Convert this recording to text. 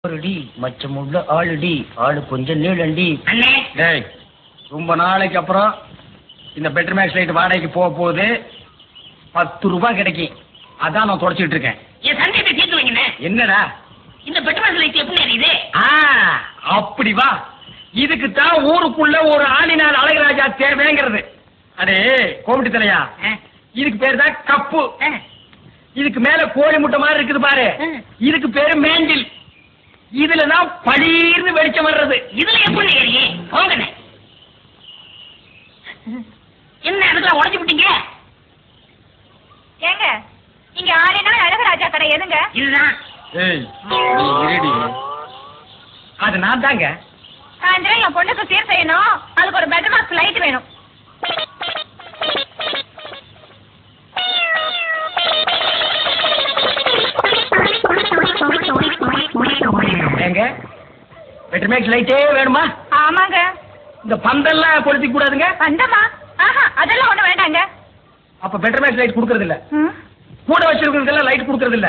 சூப்பர்டி மச்சமுள்ள ஆளுடி ஆளு கொஞ்சம் நீளண்டி. அண்ணே டேய் ரொம்ப நாளைக்கு அப்புறம் இந்த பெட்டர் மேக்ஸ் லைட் வாடகைக்கு போக போகுது. 10 ரூபாய் கிடைக்கும். அதான் நான் தொடச்சிட்டு இருக்கேன். என் சந்தேகத்தை தீர்த்து வைங்கண்ணே. என்னடா இந்த பெட்ரோல் லைட் எப்படி எரியுது? அப்படி வா. இதுக்கு தான் ஊருக்குள்ள ஒரு ஆளினால் அழகராஜா தேவைங்கிறது. அடே கோமிட்டி தலையா, இதுக்கு பேரு தான் கப்பு. இதுக்கு மேல கோழி முட்டை மாதிரி இருக்குது பாரு, இதுக்கு பேரு மேண்டில். இதுலதான் பளீர்னு வெளிச்சம் வர்றது. இதுல எப்படி எரியும்? போங்கண்ணே. என்ன அதுக்குள்ள உடைச்சு விட்டீங்க? ஏங்க இங்க ஆளினால் அழகராஜா கடை எதுங்க? இதுதான். ஏய் நீ இருடி. அது நான் தாங்க. சாயந்தரம் என் பொண்ணுக்கு சீர் செய்யணும். அதுக்கு ஒரு பெட்டர் பாக்ஸ் லைட் வேணும். ஏங்க பெட்டர் மேக்ஸ் லைட்டே வேணுமா? ஆமாங்க. இந்த பந்தெல்லாம் கொளுத்திக்க கூடாதுங்க. பந்தமா? அதெல்லாம் ஒண்ணு வேண்டாங்க. அப்ப பெட்டர் மேக்ஸ் லைட் கொடுக்கறது இல்ல. கூட வச்சிருக்கிறதுக்கெல்லாம் லைட் கொடுக்கறது இல்ல.